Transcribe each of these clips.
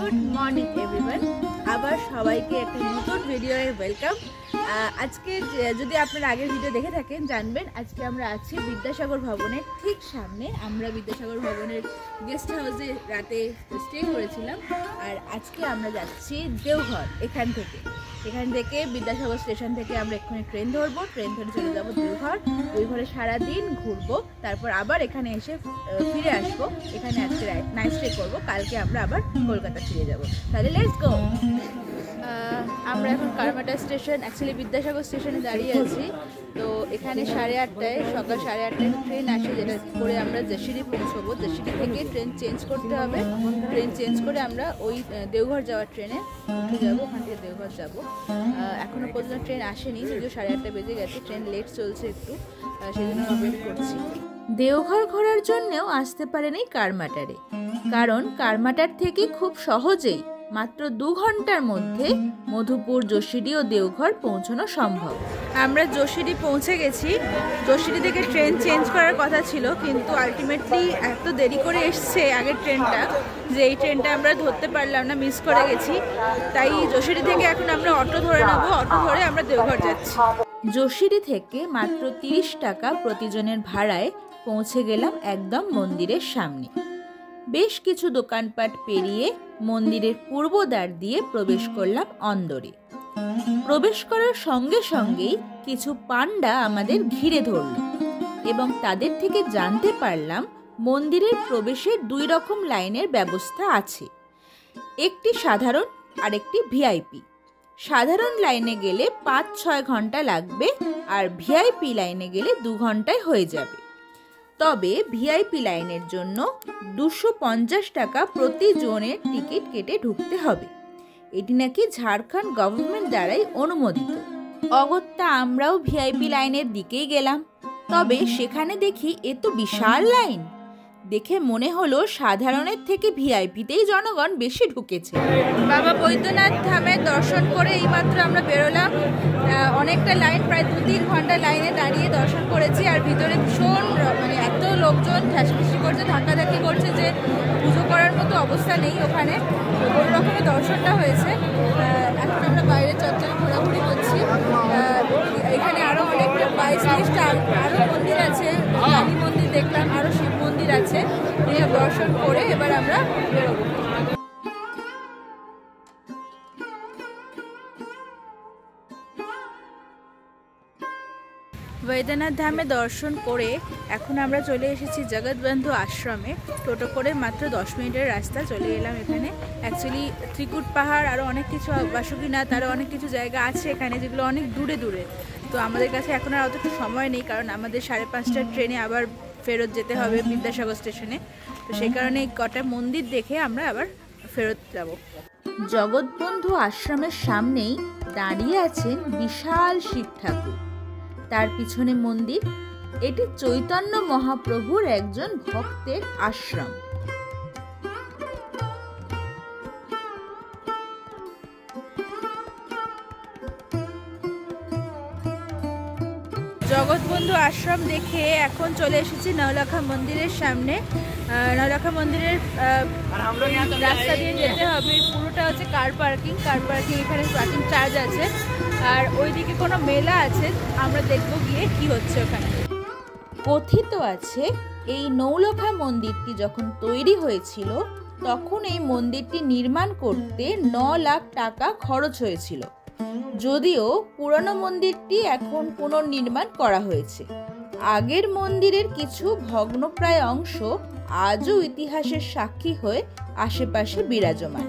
Good morning everyone, আবার সবাইকে একটা নতুন ভিডিওয়ে ওয়েলকাম। আজকে যদি আপনারা আগের ভিডিও দেখে থাকেন জানবেন আজকে আমরা আছি বিদ্যাসাগর ভবনের ঠিক সামনে। আমরা বিদ্যাসাগর ভবনের গেস্ট হাউসে রাতে স্টে করেছিলাম, আর আজকে আমরা যাচ্ছি দেওঘর। এখান থেকে বিদ্যাসাগর স্টেশন থেকে আমরা এক্ষুনি ট্রেন ধরবো, ট্রেন ধরে চলে যাবো দেওঘর। দেওঘরে সারাদিন ঘুরবো, তারপর আবার এখানে এসে ফিরে আসবো। এখানে আজকে নাইট স্টে করবো, কালকে আমরা আবার কলকাতা ফিরে যাবো। তাহলে লেটস গো। আমরা এখন কারমাটা স্টেশন, অ্যাকচুয়ালি বিদ্যাসাগর স্টেশনে দাঁড়িয়ে আছি। তো এখানে 8:30 সকাল 8:30 ট্রেন আসে, যেটা করে আমরা যশিরি পৌঁছবো। যশিরি থেকে ট্রেন চেঞ্জ করতে হবে, ট্রেন চেঞ্জ করে আমরা ওই দেওঘর যাওয়ার ট্রেনে উঠে যাবো। ওখান থেকে দেওঘর যাবো। এখনও পর্যন্ত ট্রেন আসেনি, যদিও 8:30 বেজে গেছে। ট্রেন লেট চলছে একটু, সেই জন্য ওয়েট করছি। দেওঘর ঘোরার জন্যেও আসতে পারেনি কারমাটারে, কারণ কারমাটার থেকে খুব সহজেই মাত্র 2 ঘন্টার মধ্যে মধুপুর, যশিরি ও দেওঘর পৌঁছানো সম্ভব। আমরা যশিরি পৌঁছে গেছি। যশিরি থেকে ট্রেন চেঞ্জ করার কথা ছিল, কিন্তু আলটিমেটলি এত দেরি করে এসছে আগের ট্রেনটা যে এই ট্রেনটা আমরা ধরতে পারলাম না, মিস করে গেছি। তাই যশিরি থেকে এখন আমরা অটো ধরে নেবো, অটো ধরে আমরা দেওঘর যাচ্ছি। যশিরি থেকে মাত্র 30 টাকা প্রতিজনের ভাড়ায় পৌঁছে গেলাম একদম মন্দিরের সামনে। বেশ কিছু দোকানপাট পেরিয়ে মন্দিরের পূর্ব দ্বার দিয়ে প্রবেশ করলাম অন্দরে। প্রবেশ করার সঙ্গে সঙ্গেই কিছু পান্ডা আমাদের ঘিরে ধরল এবং তাদের থেকে জানতে পারলাম মন্দিরের প্রবেশের 2 রকম লাইনের ব্যবস্থা আছে, একটি সাধারণ আর একটি ভিআইপি। সাধারণ লাইনে গেলে 5-6 ঘন্টা লাগবে, আর ভিআইপি লাইনে গেলে 2 ঘন্টায় হয়ে যাবে। তবে ভিআইপি লাইনের জন্য 250 টাকা প্রতি জনের টিকিট কেটে ঢুকতে হবে। এটি নাকি ঝাড়খণ্ড গভর্নমেন্ট দ্বারাই অনুমোদিত। অগত্যা আমরাও ভিআইপি লাইনের দিকেই গেলাম। তবে সেখানে দেখি এ তো বিশাল লাইন। দেখে মনে হলো সাধারণের থেকে ভিআইপিতেই জনগণ বেশি ঢুকেছে। বাবা বৈদ্যনাথ ধামের দর্শন করে এইমাত্র আমরা বেরোলাম। অনেকটা লাইন, প্রায় 2-3 ঘন্টা লাইনে দাঁড়িয়ে দর্শন করেছি। আর ভিতরে ভীষণ এত লোকজন ঠাসি করছে, ধাক্কাধাক্কি করছে যে পুজো করার মতো অবস্থা নেই ওখানে। কোনো রকমের দর্শনটা হয়েছে। এখন আমরা বাইরে চচ্চড়ে ঘোরাঘুরি করছি। এখানে আরও অনেক 22-30টা আরও মন্দির আছে। কালী মন্দির দেখলাম, আরও শিব মন্দির আছে। এসব দর্শন করে এবার আমরা বেরোবো। বৈদ্যনাথ ধামে দর্শন করে এখন আমরা চলে এসেছি জগৎবন্ধু আশ্রমে। টোটো করে মাত্র 10 মিনিটের রাস্তা চলে এলাম এখানে। অ্যাকচুয়ালি ত্রিকুট পাহাড়, আরও অনেক কিছু, বাসুকীনাথ, আরও অনেক কিছু জায়গা আছে এখানে যেগুলো অনেক দূরে দূরে। তো আমাদের কাছে এখন আর অতটা সময় নেই, কারণ আমাদের 5:30টার ট্রেনে আবার ফেরত যেতে হবে বিদ্যাসাগর স্টেশনে। তো সেই কারণে এই কটা মন্দির দেখে আমরা আবার ফেরত যাব। জগৎবন্ধু আশ্রমের সামনেই দাঁড়িয়ে আছেন বিশাল শিব ঠাকুর, তার পিছনে মন্দির। এটি চৈতন্য মহাপ্রভুর একজন ভক্তের আশ্রম। জগৎবন্ধু আশ্রম দেখে এখন চলে এসেছি নওলাখা মন্দিরের সামনে। নওলাখা মন্দিরের রাস্তা দিয়ে যেতে হবে। পুরোটা হচ্ছে কার পার্কিং। এখানে পার্কিং চার্জ আছে। আর ওইদিকে কোনো মেলা আছে, আমরা দেখবো গিয়ে কি হচ্ছে ওখানে। কথিত আছে এই নওলাখা মন্দিরটি যখন তৈরি হয়েছিল তখন এই মন্দিরটি নির্মাণ করতে 9 লাখ টাকা খরচ হয়েছিল। যদিও পুরনো মন্দিরটি এখন পুনর্নির্মাণ করা হয়েছে। আগের মন্দিরের কিছু ভগ্নপ্রায় অংশ আজও ইতিহাসের সাক্ষী হয়ে আশেপাশে বিরাজমান।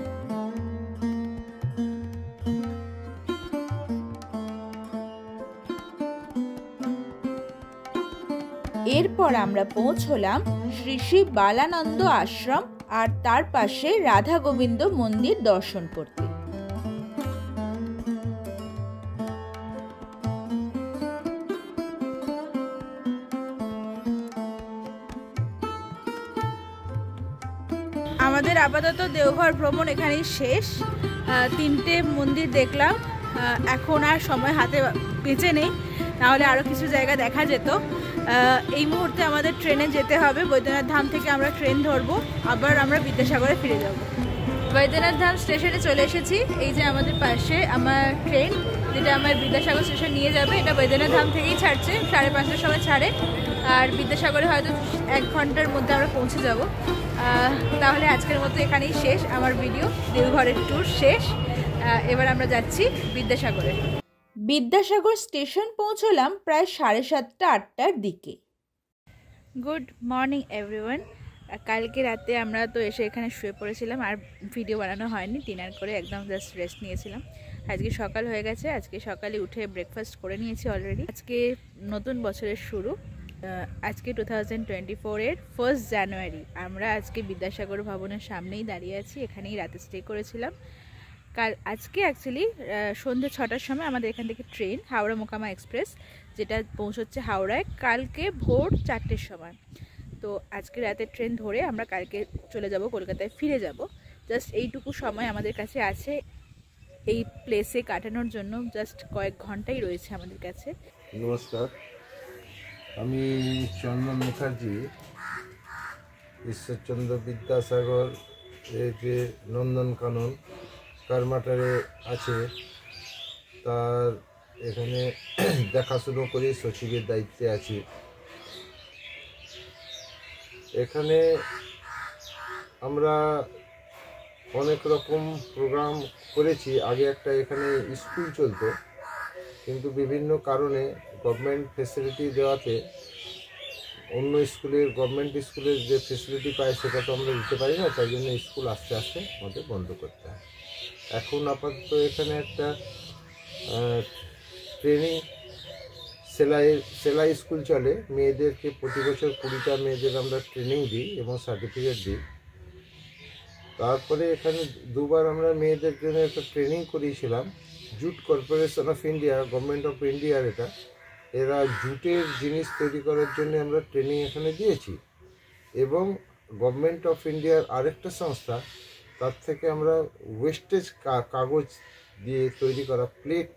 এরপর আমরা পৌঁছলাম শ্রী শ্রী বালানন্দ আশ্রম, আর তার পাশে রাধা গোবিন্দ মন্দির দর্শন করতে। আমাদের আপাতত দেওঘর ভ্রমণ এখানেই শেষ। 3টে মন্দির দেখলাম। এখন আর সময় হাতে বেঁচে নেই, নাহলে আরও কিছু জায়গা দেখা যেত। এই মুহূর্তে আমাদের ট্রেনে যেতে হবে। বৈদ্যনাথ ধাম থেকে আমরা ট্রেন ধরবো, আবার আমরা বিদ্যাসাগরে ফিরে যাব। বৈদ্যনাথ ধাম স্টেশনে চলে এসেছি। এই যে আমাদের পাশে আমার ট্রেন, যেটা আমার বিদ্যাসাগর স্টেশন নিয়ে যাবে, এটা বৈদ্যনাথ ধাম থেকেই ছাড়ছে, 5:30টার সময় ছাড়ে। আর বিদ্যাসাগরে হয়তো 1 ঘন্টার মধ্যে আমরা পৌঁছে যাব। তাহলে আজকের মতো এখানেই শেষ আমার ভিডিও। দেওঘরের ট্যুর শেষ। এবার আমরা যাচ্ছি বিদ্যাসাগরে। বিদ্যাসাগর স্টেশন পৌঁছলাম প্রায় 7:30-8টার দিকে। Good morning everyone. কালকে রাতে আমরা তো এসে এখানে শুয়ে পড়েছিলাম, আর ভিডিও বানানো হয়নি। ডিনার করে একদম জাস্ট রেস্ট নিয়েছিলাম। আজকে সকাল হয়ে গেছে, আজকে সকালে উঠে ব্রেকফাস্ট করে নিয়েছি অলরেডি। আজকে নতুন বছরের শুরু, আজকে 2024-এর 1 জানুয়ারি। আমরা আজকে বিদ্যাসাগর ভবনের সামনেই দাঁড়িয়ে আছি, এখানেই রাতে স্টে করেছিলাম। আজকে অ্যাকচুয়ালি সন্ধ্যে 6টার সময় আমাদের এখান থেকে ট্রেন, হাওড়া মোকামা এক্সপ্রেস, যেটা পৌঁছচ্ছে হাওড়ায় কালকে ভোর 4টের সময়। তো আজকে রাতের ট্রেন ধরে আমরা কালকে চলে যাব, কলকাতায় ফিরে যাব। জাস্ট এইটুকু সময় আমাদের কাছে আছে এই প্লেসে কাটানোর জন্য। জাস্ট কয়েক ঘন্টাই রয়েছে আমাদের কাছে। নমস্কার, আমি চন্দন মুখার্জি। ঈশ্বরচন্দ্র বিদ্যাসাগর এর যে নন্দনকানন কারমাটারে আছে, তার এখানে দেখাশুনো করে সচিবের দায়িত্বে আছি। এখানে আমরা অনেক রকম প্রোগ্রাম করেছি। আগে একটা এখানে স্কুল চলতো, কিন্তু বিভিন্ন কারণে গভর্নমেন্ট ফেসিলিটি দেওয়াতে অন্য স্কুলের, গভর্নমেন্ট স্কুলের যে ফেসিলিটি পায় সেটা তো আমরা দিতে পারি না, তাই জন্য স্কুল আস্তে আস্তে আমাদের বন্ধ করতে হয়। এখন আপাতত এখানে একটা ট্রেনিং সেলাই স্কুল চলে। মেয়েদেরকে প্রতি বছর 20টা মেয়েদের আমরা ট্রেনিং দিই এবং সার্টিফিকেট দিই। তারপরে এখানে 2বার আমরা মেয়েদের জন্য একটা ট্রেনিং করিয়েছিলাম। Jute corporation of India, government of ইন্ডিয়ার এটা, এরা জুটের জিনিস তৈরি করার জন্য আমরা ট্রেনিং এখানে দিয়েছি। এবং গভর্নমেন্ট অফ ইন্ডিয়ার আরেকটা সংস্থা, তার থেকে আমরা ওয়েস্টেজ কাগজ দিয়ে তৈরি করা প্লেট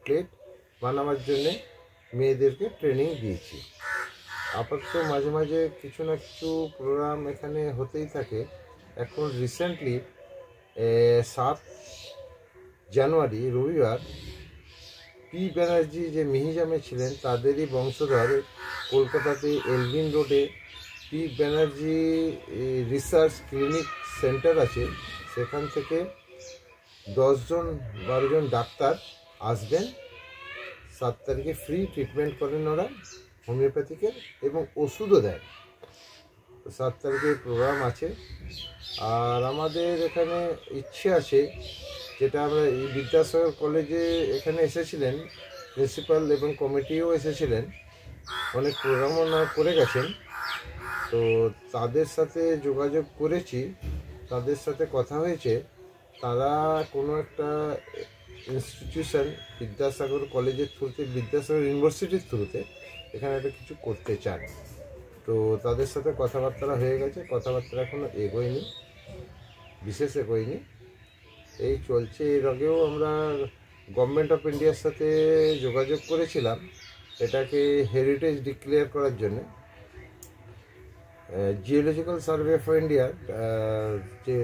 বানাবার জন্যে মেয়েদেরকে ট্রেনিং দিয়েছি। আপাতত মাঝে মাঝে কিছু না কিছু প্রোগ্রাম এখানে হতেই থাকে। এখন রিসেন্টলি 7 জানুয়ারি রবিবার পি ব্যানার্জি যে মিহিজামে ছিলেন, তাদেরই বংশধর কলকাতাতে এলভিন রোডে P Banerjee research clinic centre আছে, সেখান থেকে 10-12 জন ডাক্তার আসবেন। 7 তারিখে ফ্রি ট্রিটমেন্ট করেন ওরা, হোমিওপ্যাথিকের, এবং ওষুধও দেন। 7 তারিখে প্রোগ্রাম আছে। আর আমাদের এখানে ইচ্ছে আছে, যেটা আমরা এই বিদ্যাসাগর কলেজে এখানে এসেছিলেন, প্রিন্সিপাল এবং কমিটিও এসেছিলেন, অনেক প্রোগ্রামও না করে গেছেন। তো তাদের সাথে যোগাযোগ করেছি, তাদের সাথে কথা হয়েছে। তারা কোনো একটা ইনস্টিটিউশন বিদ্যাসাগর কলেজের থ্রুতে, বিদ্যাসাগর ইউনিভার্সিটির থ্রুতে এখানে একটা কিছু করতে চান। তো তাদের সাথে কথাবার্তা হয়ে গেছে, কথাবার্তা এখনও এগোয়নি, বিশেষ এগোয়নি, এই চলছে। এর আগেও আমরা গভর্নমেন্ট অফ ইন্ডিয়ার সাথে যোগাযোগ করেছিলাম এটাকে হেরিটেজ ডিক্লেয়ার করার জন্য। জিওলজিক্যাল সার্ভে অফ ইন্ডিয়ার যে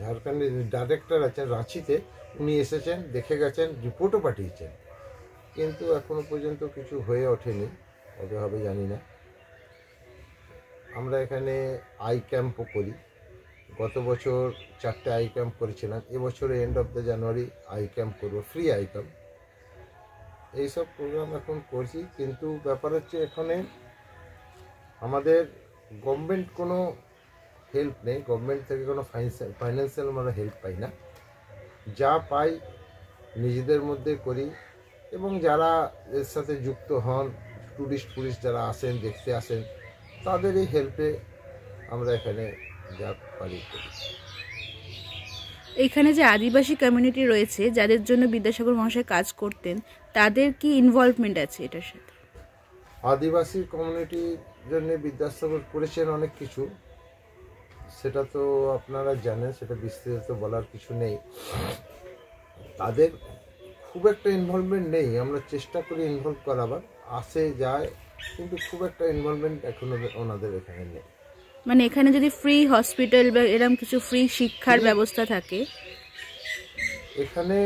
ঝাড়খণ্ডের ডাইরেক্টর আছেন রাঁচিতে, উনি এসেছেন, দেখে গেছেন, রিপোর্টও পাঠিয়েছেন, কিন্তু এখনও পর্যন্ত কিছু হয়ে ওঠেনি। কবে হবে জানি না। আমরা এখানে আই ক্যাম্পও করি। গত বছর 4টে আই ক্যাম্প করেছিলাম, এবছরে end of the January eye camp করবো, ফ্রি আই ক্যাম্প। এইসব প্রোগ্রাম এখন করছি, কিন্তু ব্যাপার হচ্ছে এখানে আমাদের গভর্নমেন্ট কোনো হেল্প নেই। গভর্নমেন্ট থেকে কোনো ফাইন্যান্সিয়াল আমরা হেল্প পাই না। যা পাই নিজেদের মধ্যে করি, এবং যারা এর সাথে যুক্ত হন, টুরিস্ট যারা আসেন, দেখতে আসেন, তাদের এই হেল্পে আমরা এখানে যা পারি করি। এখানে যে আদিবাসী কমিউনিটি রয়েছে, যাদের জন্য বিদ্যাসাগর মহাশয় কাজ করতেন, তাদের কি ইনভলভমেন্ট আছে এটার সাথে? আদিবাসী কমিউনিটির জন্য বিদ্যাসাগর করেছেন অনেক কিছু, সেটা তো আপনারা জানেন, সেটা বিস্তারিত বলার কিছু নেই। তাদের খুব একটা ইনভলভমেন্ট নেই। আমরা চেষ্টা করি ইনভলভ করাবার, আসে যায়, কিন্তু খুব একটা ইনভলভমেন্ট এখনো ওনাদের এখানে নেই। মানে এখানে যদি ফ্রি হসপিটাল বা এরকম কিছু ফ্রি শিক্ষার ব্যবস্থা থাকে, এখানে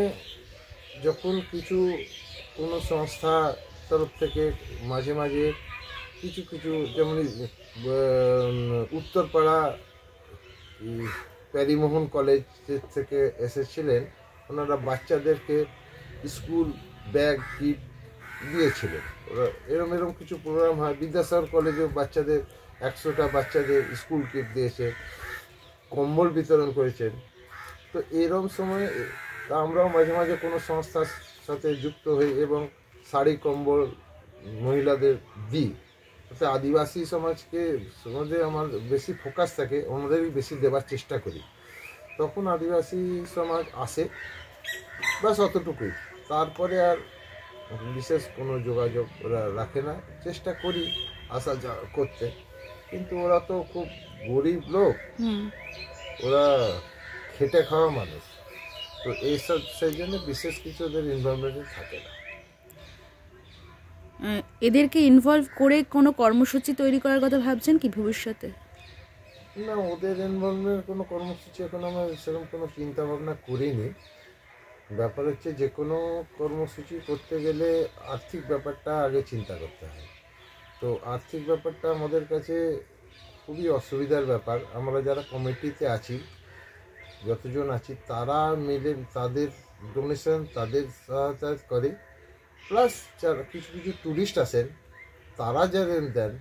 যখন কিছু কোনো সংস্থা তরফ থেকে মাঝে মাঝে কিছু কিছু যেমন উত্তরপাড়া প্যারিমোহন কলেজ থেকে এসেছিলেন, ওনারা বাচ্চাদেরকে স্কুল ব্যাগ কিট দিয়েছিলেন। ওরা এরম কিছু প্রোগ্রাম হয়। বিদ্যাসাগর কলেজেও বাচ্চাদের 100টা বাচ্চাদের স্কুল কিট দিয়েছে, কম্বল বিতরণ করেছেন। তো এরম সময় আমরাও মাঝে মাঝে কোনো সংস্থার সাথে যুক্ত হই এবং শাড়ি কম্বল মহিলাদের দিই। তাতে আদিবাসী সমাজে আমার বেশি ফোকাস থাকে, আমাদেরই বেশি দেওয়ার চেষ্টা করি। তখন আদিবাসী সমাজ আসে, বাস অতটুকুই। তারপরে আর বিশেষ কোনো যোগাযোগ ওরা রাখে না। চেষ্টা করি আসা যাওয়া করতে, কিন্তু ওরা তো খুব গরিব লোক, ওরা খেটে খাওয়া মানুষ, তো এইসব সেই জন্য বিশেষ কিছু ওদের ইনভলভমেন্ট থাকে না। এদেরকে ইনভলভ করে কোনো কর্মসূচি তৈরি করার কথা ভাবছেন কি ভবিষ্যতে? না, ওদের ইনভলভমেন্টের কোনো কর্মসূচি এখন আমরা সেরকম কোনো চিন্তা ভাবনা করিনি। ব্যাপার হচ্ছে যে কোনো কর্মসূচি করতে গেলে আর্থিক ব্যাপারটা আগে চিন্তা করতে হয়। তো আর্থিক ব্যাপারটা আমাদের কাছে খুবই অসুবিধার ব্যাপার। আমরা যারা কমিটিতে আছি, যতজন আছি, তারা মিলে তাদের ডোনেশন, তাদের সহায়তা করে, প্লাস যারা কিছু কিছু ট্যুরিস্ট আসেন তারা যারা দেন,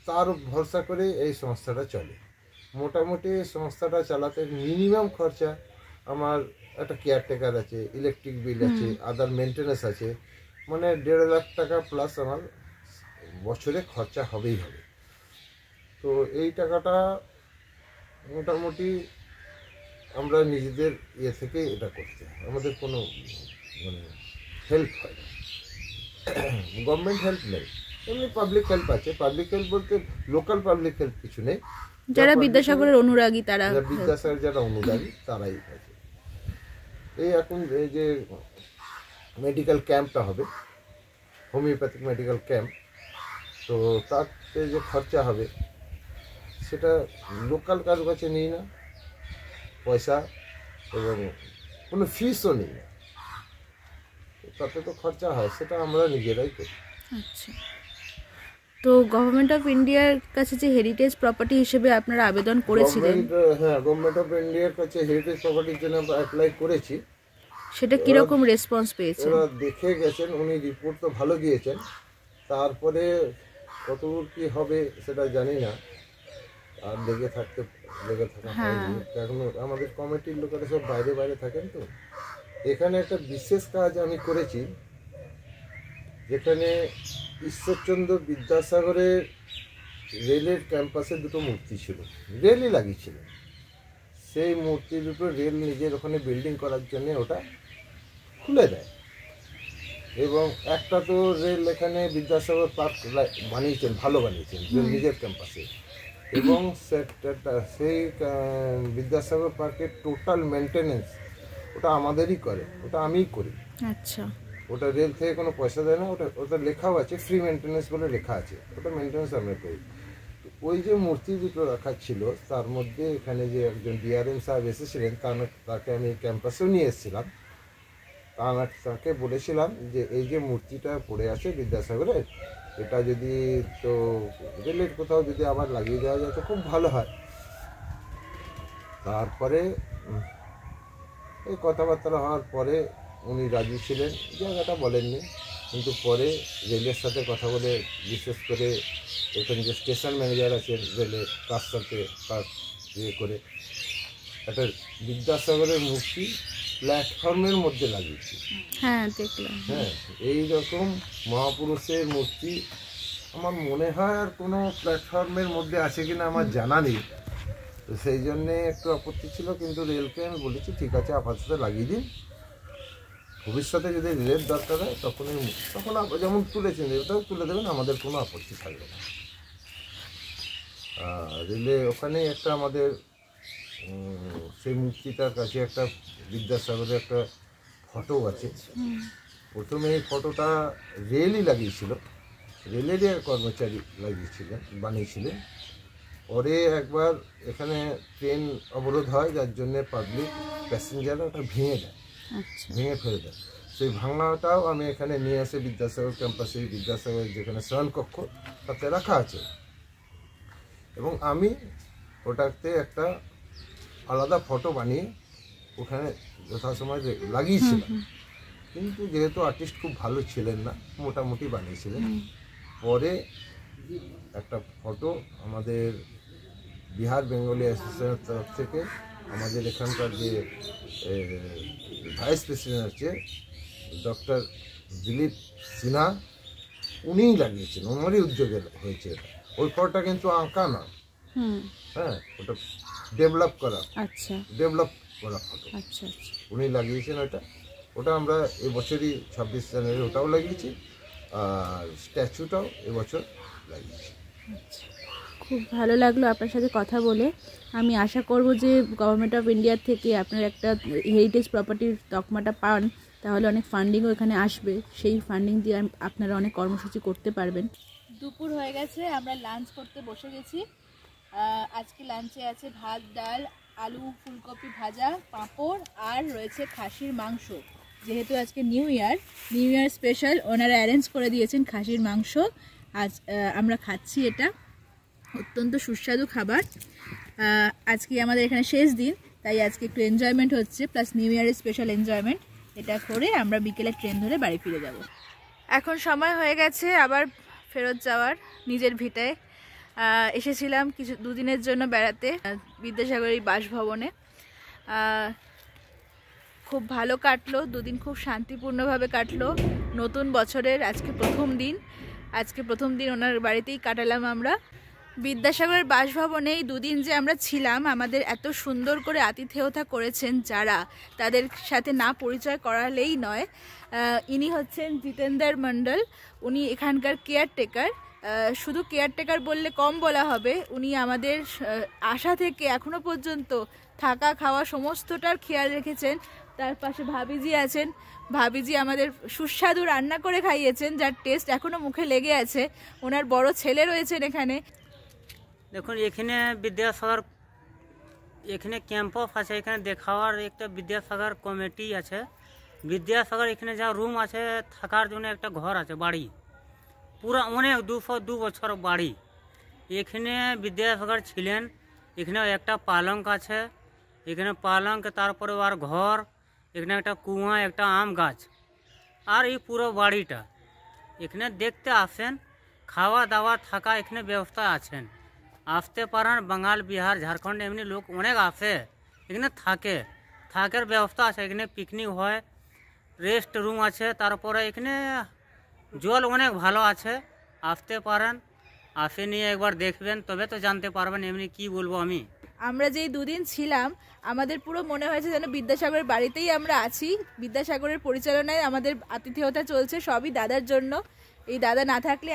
তার ভরসা করে এই সংস্থাটা চলে। মোটামুটি সংস্থাটা চালাতে মিনিমাম খরচা আমার একটা কেয়ারটেকার আছে, ইলেকট্রিক বিল আছে, আদার মেনটেন্যান্স আছে, মানে 1.5 লাখ টাকা প্লাস আমার বছরে খরচা হবেই হবে। তো এই টাকাটা মোটামুটি আমরা নিজেদের থেকে এটা করতে হয়, আমাদের কোনো মানে হেল্প হয় না, গভর্নমেন্ট হেল্প নেই। এমনি পাবলিক হেল্প আছে। পাবলিক হেল্প বলতে লোকাল পাবলিক হেল্প কিছু নেই। যারা বিদ্যাসাগরের অনুরাগী, তারা বিদ্যাসাগর যারা অনুরাগী তারাই আছে। এই এখন এই যে মেডিকেল ক্যাম্পটা হবে, হোমিওপ্যাথিক মেডিকেল ক্যাম্প, তো তাতে যে খরচা হবে সেটা লোকাল কারো কাছে নিই না পয়সা, এবং কোনো ফিসও নিই না। তাতে তো খরচা হয়, সেটা আমরা নিজেরাই করি। আচ্ছা, তো গভর্নমেন্ট অফ ইন্ডিয়ার কাছে যে হেরিটেজ প্রপার্টি হিসেবে আপনারা আবেদন করেছিলেন, হ্যাঁ, গভর্নমেন্ট অফ ইন্ডিয়ার কাছে হেরিটেজ প্রপার্টির জন্য আমরা অ্যাপ্লাই করেছি। সেটা কিরকম রেসপন্স পেয়েছেন? ওরা দেখে গেছেন, উনি রিপোর্ট তো ভালো দিয়েছেন। তারপরে কতদূর কি হবে সেটা জানি না, আর লেগে থাকা হয়নি। এখন আমাদের কমিটির লোকেরা সব বাইরে বাইরে থাকেন, তো এখানে একটা বিশেষ কাজ আমি করেছি, যেখানে ঈশ্বরচন্দ্র বিদ্যাসাগরের রেলের ক্যাম্পাসে দুটো মূর্তি ছিল, রেলই লাগিয়েছিল। সেই মূর্তি দুটো রেল নিজের ওখানে বিল্ডিং করার জন্য ওটা খুলে দেয়, এবং একটা তো রেল এখানে বিদ্যাসাগর পার্ক বানিয়েছেন, ভালো বানিয়েছেন নিজের ক্যাম্পাসে, এবং সেই বিদ্যাসাগর পার্কের টোটাল মেনটেনেন্স ওটা আমাদেরই করে, ওটা আমিই করি। আচ্ছা, ওটা রেল থেকে কোনো পয়সা দেয় না, ওটা লেখাও আছে, ফ্রি মেনটেনেন্স বলে লেখা আছে, ওটা মেনটেনেন্স আমরা করি। ওই যে মূর্তি দুটো রাখা ছিল, তার মধ্যে এখানে যে একজন ডিআরএম সাহেব এসেছিলেন, তাকে আমি ক্যাম্পাসেও নিয়ে এসেছিলাম। তাকে বলেছিলাম যে এই যে মূর্তিটা পড়ে আছে বিদ্যাসাগরের, এটা যদি তো রেলের কোথাও যদি আবার লাগিয়ে দেওয়া যায় তো খুব ভালো হয়। তারপরে এই কথাবার্তা হওয়ার পরে উনি রাজি ছিলেন, জায়গাটা বলেননি, কিন্তু পরে রেলের সাথে কথা বলে, বিশেষ করে এখানে যে স্টেশন ম্যানেজার আছেন রেলের, তার সাথে কাজ করে একটা বিদ্যাসাগরের মূর্তি প্ল্যাটফর্মের মধ্যে লাগিয়েছি। হ্যাঁ, দেখলাম। হ্যাঁ, এইরকম মহাপুরুষের মূর্তি আমার মনে হয় আর কোনো প্ল্যাটফর্মের মধ্যে আছে কিনা আমার জানা নেই। তো সেই জন্যে একটু আপত্তি ছিল, কিন্তু রেলকে আমি বলেছি ঠিক আছে আপাতত লাগিয়ে দিন, ভবিষ্যতে যদি রেলের দরকার হয় তখন যেমন তুলেছেন রেলটাও তুলে দেবেন, আমাদের কোনো আপত্তি থাকবে না। রেলে ওখানে একটা আমাদের সেই মূর্তিটার কাছে একটা বিদ্যাসাগরের একটা ফটো আছে। প্রথমে এই ফটোটা রেলই লাগিয়েছিল, রেলেরই কর্মচারী লাগিয়েছিলেন, বানিয়েছিলেন। পরে একবার এখানে ট্রেন অবরোধ হয়, যার জন্যে পাবলিক প্যাসেঞ্জাররা ওটা ভেঙে দেয়, ভেঙে ফেলে দেয়। সেই ভাঙাটাও আমি এখানে নিয়ে এসে বিদ্যাসাগর ক্যাম্পাসে, বিদ্যাসাগর যেখানে শয়নকক্ষ তাতে রাখা আছে, এবং আমি ওটাতে একটা আলাদা ফটো বানিয়ে ওখানে যথাসময় লাগিয়েছিলাম। কিন্তু যেহেতু আর্টিস্ট খুব ভালো ছিলেন না, মোটামুটি বানিয়েছিলেন। পরে একটা ফটো আমাদের বিহার বেঙ্গলি অ্যাসোসিয়েশনের তরফ থেকে আমাদের এখানকার যে ভাইস প্রেসিডেন্ট আছে ডক্টর দিলীপ সিনহা, উনিই লাগিয়েছেন, ওনারই উদ্যোগে হয়েছে। ওই ফটোটা কিন্তু আঁকা না, হ্যাঁ, ওটা ডেভেলপ করা ফটো, উনি লাগিয়েছেন। ওটা আমরা এবছরই 26 জানুয়ারি ওটাও লাগিয়েছি, আর স্ট্যাচুটাও এবছর লাগিয়েছি। খুব ভালো লাগলো আপনার সাথে কথা বলে। আমি আশা করব যে গভর্নমেন্ট অফ ইন্ডিয়ার থেকে আপনার একটা হেরিটেজ প্রপার্টির তকমাটা পান, তাহলে অনেক ফান্ডিংও এখানে আসবে। সেই ফান্ডিং দিয়ে আপনারা অনেক কর্মসূচি করতে পারবেন। দুপুর হয়ে গেছে, আমরা লাঞ্চ করতে বসে গেছি। আজকে লাঞ্চে আছে ভাত, ডাল, আলু ফুলকপি ভাজা, পাঁপড়, আর রয়েছে খাসির মাংস। যেহেতু আজকে নিউ ইয়ার স্পেশাল ওনারা অ্যারেঞ্জ করে দিয়েছেন খাসির মাংস। আজ আমরা খাচ্ছি, এটা অত্যন্ত সুস্বাদু খাবার। আজকে আমাদের এখানে শেষ দিন, তাই আজকে একটু এনজয়মেন্ট হচ্ছে, প্লাস নিউ ইয়ারের স্পেশাল এনজয়মেন্ট। এটা করে আমরা বিকেলে ট্রেন ধরে বাড়ি ফিরে যাব। এখন সময় হয়ে গেছে আবার ফেরত যাওয়ার নিজের ভিটায়। এসেছিলাম দুদিনের জন্য বেড়াতে বিদ্যাসাগরের বাসভবনে। খুব ভালো কাটলো, দুদিন খুব শান্তিপূর্ণভাবে কাটলো। নতুন বছরের আজকে প্রথম দিন ওনার বাড়িতেই কাটালাম আমরা। বিদ্যাসাগরের বাসভবনে এই দুদিন যে আমরা ছিলাম, আমাদের এত সুন্দর করে আতিথেয়তা করেছেন যারা, তাদের সাথে না পরিচয় করালেই নয়। ইনি হচ্ছেন জিতেন্দ্র মণ্ডল, উনি এখানকার কেয়ারটেকার। শুধু কেয়ারটেকার বললে কম বলা হবে, উনি আমাদের আসা থেকে এখনো পর্যন্ত থাকা খাওয়া সমস্তটার খেয়াল রেখেছেন। তার পাশে ভাবিজি আছেন, ভাবিজি আমাদের সুস্বাদু রান্না করে খাইয়েছেন, যার টেস্ট এখনো মুখে লেগে আছে। ওনার বড় ছেলে রয়েছেন এখানে। দেখুন, এখানে বিদ্যাসাগর এখানে ক্যাম্প অফ আছে, এখানে দেখাওয়ার একটা বিদ্যাসাগর কমিটি আছে। বিদ্যাসাগর এখানে যা রুম আছে থাকার জন্য একটা ঘর আছে, বাড়ি পুরো অনেক 202 বছর বাড়ি। এখানে বিদ্যাসাগর ছিলেন। এখানে একটা পালঙ্ক আছে, এখানে পালঙ্ক, তারপরে আর ঘর, এখানে একটা কুয়া, একটা আম গাছ, আর এই পুরো বাড়িটা এখানে দেখতে আসেন। খাওয়া দাওয়া থাকা এখানে ব্যবস্থা আছেন, আসতে পারেন। বাঙাল, বিহার, ঝাড়খণ্ড এমনি লোক অনেক আসে, এখানে থাকার ব্যবস্থা আছে। এখানে পিকনিক হয়, রেস্ট রুম আছে, তারপরে এখানে জল অনেক ভালো আছে, আসতে পারেন। আসে নিয়ে একবার দেখবেন, তবে তো জানতে পারবেন। এমনি কি বলবো আমি। আমরা যেই দুদিন ছিলাম, আমাদের পুরো মনে হয়েছে যেন বিদ্যাসাগরের বাড়িতেই আমরা আছি। বিদ্যাসাগরের পরিচালনায় আমাদের আতিথেয়তা চলছে, সবই দাদার জন্য। এই দাদা না থাকলে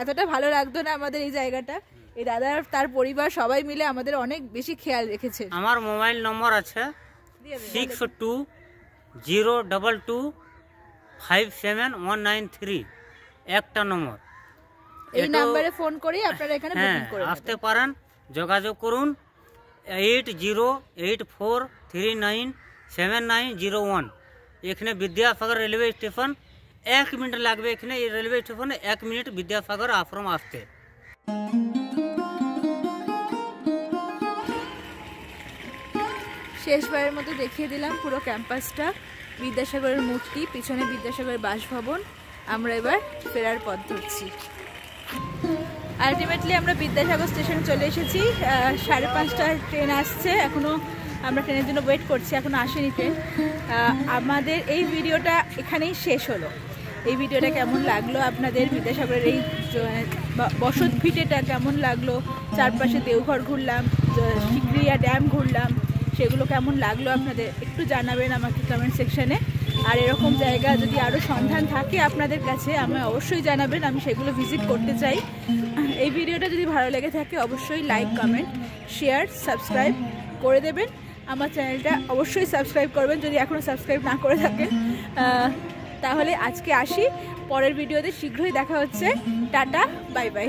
এতটা ভালো লাগতো না আমাদের এই জায়গাটা। এই দাদা তার পরিবার সবাই মিলে আমাদের অনেক বেশি খেয়াল রেখেছে। আমার মোবাইল নম্বর আছে 6202257193, একটা নম্বর। এই নম্বরে ফোন করে আপনারা এখানে বুকিং করে আসতে পারেন, যোগাযোগ করুন 8084397901। এখানে বিদ্যাসাগর রেলওয়ে স্টেশন, 1 মিনিট লাগবে। এখানে এই রেলওয়ে স্টেশনে 1 মিনিট বিদ্যাসাগর আশ্রম আসতে। শেষবারের মতো দেখিয়ে দিলাম পুরো ক্যাম্পাসটা, বিদ্যাসাগরের মূর্তি, পিছনে বিদ্যাসাগরের বাসভবন। আমরা এবার ফেরার পথ ধরছি। আলটিমেটলি আমরা বিদ্যাসাগর স্টেশনে চলে এসেছি। 5:30টায় ট্রেন আসছে, এখনও আমরা ট্রেনের জন্য ওয়েট করছি, এখনও আসেনি ট্রেন। আমাদের এই ভিডিওটা এখানেই শেষ হলো। এই ভিডিওটা কেমন লাগলো আপনাদের, বিদ্যাসাগরের এই বসত ভিটেটা কেমন লাগলো, চারপাশে দেওঘর ঘুরলাম, শিকরিয়া ড্যাম ঘুরলাম, সেগুলো কেমন লাগলো আপনাদের একটু জানাবেন আমাকে কমেন্ট সেকশানে। আর এরকম জায়গা যদি আরও সন্ধান থাকে আপনাদের কাছে, আমায় অবশ্যই জানাবেন, আমি সেগুলো ভিজিট করতে চাই। এই ভিডিওটা যদি ভালো লেগে থাকে অবশ্যই লাইক, কমেন্ট, শেয়ার, সাবস্ক্রাইব করে দেবেন। আমার চ্যানেলটা অবশ্যই সাবস্ক্রাইব করবেন যদি এখনও সাবস্ক্রাইব না করে থাকেন। তাহলে আজকে আসি, পরের ভিডিওতে শীঘ্রই দেখা হচ্ছে। Tata, bye bye.